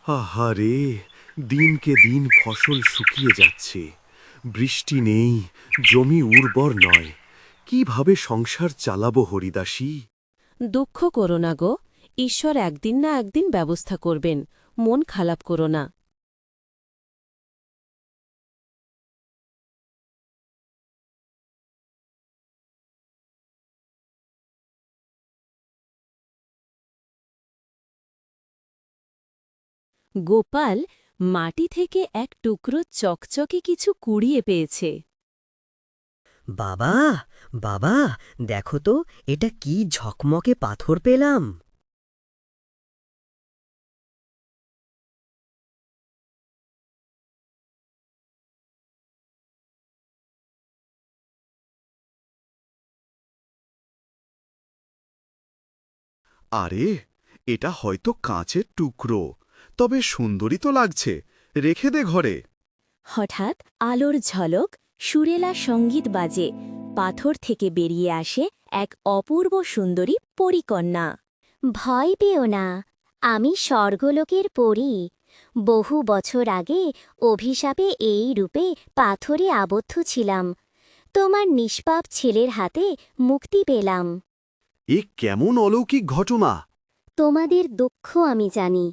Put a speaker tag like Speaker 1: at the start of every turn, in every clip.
Speaker 1: আহারে, দিনকে দিন ফসল শুকিয়ে যাচ্ছে। বৃষ্টি নেই, জমি উর্বর নয়। কিভাবে সংসার চালাবো হরিদাসী?
Speaker 2: দুঃখ করো না গো, ঈশ্বর একদিন না একদিন ব্যবস্থা করবেন। মন খারাপ করো না। গোপাল মাটি থেকে এক টুকরো চকচকে কিছু কুড়িয়ে পেয়েছে।
Speaker 3: বাবা, বাবা, দেখো তো, এটা কি ঝকমকে পাথর পেলাম।
Speaker 1: আরে, এটা হয়তো কাঁচের টুকরো। তবে সুন্দরী তো লাগছে। রেখে দে ঘরে।
Speaker 2: হঠাৎ আলোর ঝলক, সুরেলা সঙ্গীত বাজে। পাথর থেকে বেরিয়ে আসে এক অপূর্ব সুন্দরী পরীকন্যা।
Speaker 4: ভয় পেও না, আমি স্বর্গলোকের পরী। বহু বছর আগে অভিশাপে এই রূপে পাথরে আবদ্ধ ছিলাম। তোমার নিষ্পাপ ছেলের হাতে মুক্তি পেলাম।
Speaker 1: এ কেমন অলৌকিক ঘটনা!
Speaker 4: তোমাদের দুঃখ আমি জানি।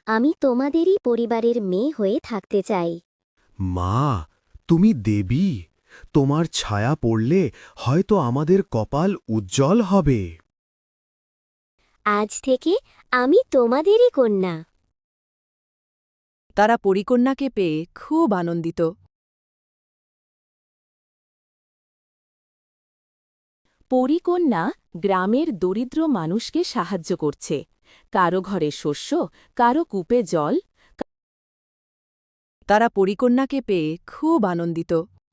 Speaker 4: আমি তোমাদেরই পরিবারের মেয়ে হয়ে থাকতে চাই।
Speaker 1: মা, তুমি দেবী। তোমার ছায়া পড়লে হয়তো আমাদের কপাল উজ্জ্বল হবে।
Speaker 4: আজ থেকে আমি তোমাদেরই কন্যা।
Speaker 5: তারা পরিকন্যাকে পেয়ে খুব আনন্দিত।
Speaker 2: পরীকন্যা গ্রামের দরিদ্র মানুষকে সাহায্য করছে। কারো ঘরে শস্য, কারো কূপে জল।
Speaker 5: তারা পরিকন্যাকে পেয়ে খুব আনন্দিত।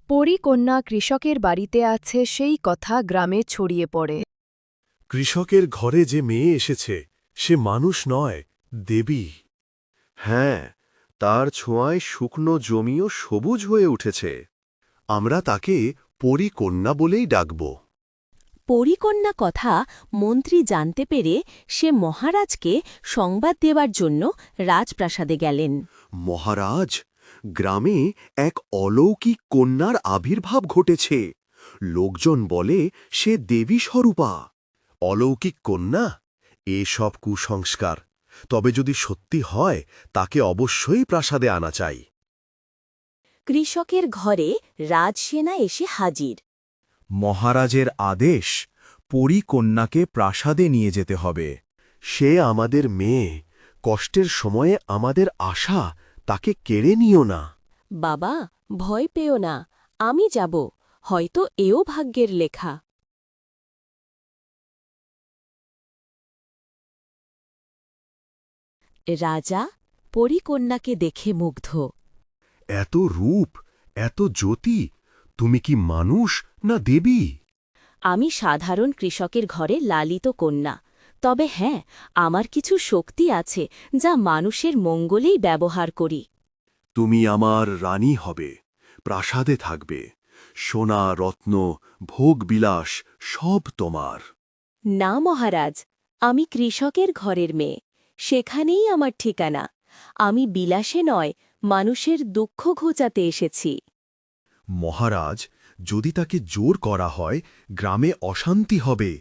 Speaker 5: পরিকন্যা কৃষকের বাড়িতে আছে সেই কথা গ্রামে ছড়িয়ে পড়ে।
Speaker 1: কৃষকের ঘরে যে মেয়ে এসেছে, সে মানুষ নয়, দেবী। হ্যাঁ, তার ছোঁয়ায় শুকনো জমিও সবুজ হয়ে উঠেছে। আমরা তাকে পরীকন্যা বলেই ডাকব।
Speaker 2: পরীকন্যা কথা মন্ত্রী জানতে পেরে সে মহারাজকে সংবাদ দেওয়ার জন্য রাজপ্রাসাদে গেলেন।
Speaker 1: মহারাজ, গ্রামে এক অলৌকিক কন্যার আবির্ভাব ঘটেছে। লোকজন বলে সে দেবী স্বরূপা। অলৌকিক কন্যা? এসব কুসংস্কার। তবে যদি সত্যি হয়, তাকে অবশ্যই প্রাসাদে আনা চাই।
Speaker 2: কৃষকের ঘরে রাজসেনা এসে হাজির।
Speaker 1: মহারাজের আদেশ, পরীকন্যাকে প্রাসাদে নিয়ে যেতে হবে। সে আমাদের মেয়ে। কষ্টের সময়ে আমাদের আশা, তাকে কেড়ে নিও না।
Speaker 2: বাবা, ভয় পেও না, আমি যাব। হয়তো এও ভাগ্যের লেখা। রাজা পরীকন্যাকে দেখে মুগ্ধ।
Speaker 1: এত রূপ, এত জ্যোতি, তুমি কি মানুষ না দেবী?
Speaker 2: আমি সাধারণ কৃষকের ঘরে লালিত কন্যা। তবে হ্যাঁ, আমার কিছু শক্তি আছে যা মানুষের মঙ্গলেই ব্যবহার করি।
Speaker 1: তুমি আমার রানী হবে, প্রাসাদে থাকবে। সোনা, রত্ন, ভোগবিলাস সব তোমার।
Speaker 2: না মহারাজ, আমি কৃষকের ঘরের মেয়ে। সেখানেই আমার ঠিকানা। আমি বিলাসে নয়, মানুষের দুঃখ ঘোচাতে এসেছি।
Speaker 1: মহারাজ, যদি তাকে জোর করা হয়, গ্রামে অশান্তি হবে।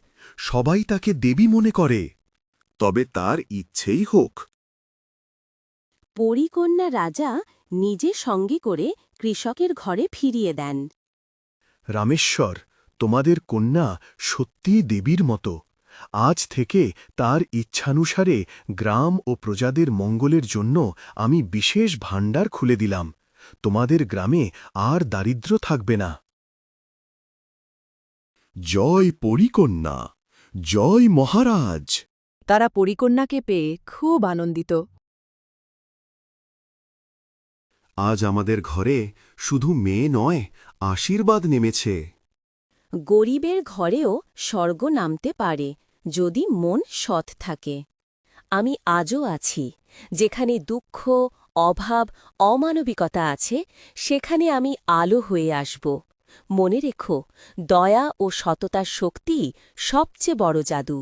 Speaker 1: সবাই তাকে দেবী মনে করে। তবে তার ইচ্ছেই হোক।
Speaker 2: পরীকন্যা রাজা নিজে সঙ্গে করে কৃষকের ঘরে ফিরিয়ে দেন।
Speaker 1: রামেশ্বর, তোমাদের কন্যা সত্যিই দেবীর মতো। আজ থেকে তার ইচ্ছানুসারে গ্রাম ও প্রজাদের মঙ্গলের জন্য আমি বিশেষ ভাণ্ডার খুলে দিলাম। তোমাদের গ্রামে আর দারিদ্র্য থাকবে না। জয় পরীকন্যা, জয় মহারাজ।
Speaker 5: তারা পরিকন্যাকে পেয়ে খুব আনন্দিত।
Speaker 1: আজ আমাদের ঘরে শুধু মেয়ে নয়, আশীর্বাদ নেমেছে।
Speaker 2: গরিবের ঘরেও স্বর্গ নামতে পারে, যদি মন সৎ থাকে। আমি আজও আছি। যেখানে দুঃখ, অভাব, অমানবিকতা আছে, সেখানে আমি আলো হয়ে আসব। মনে রেখো, দয়া ও সততার শক্তিই সবচেয়ে বড় জাদু।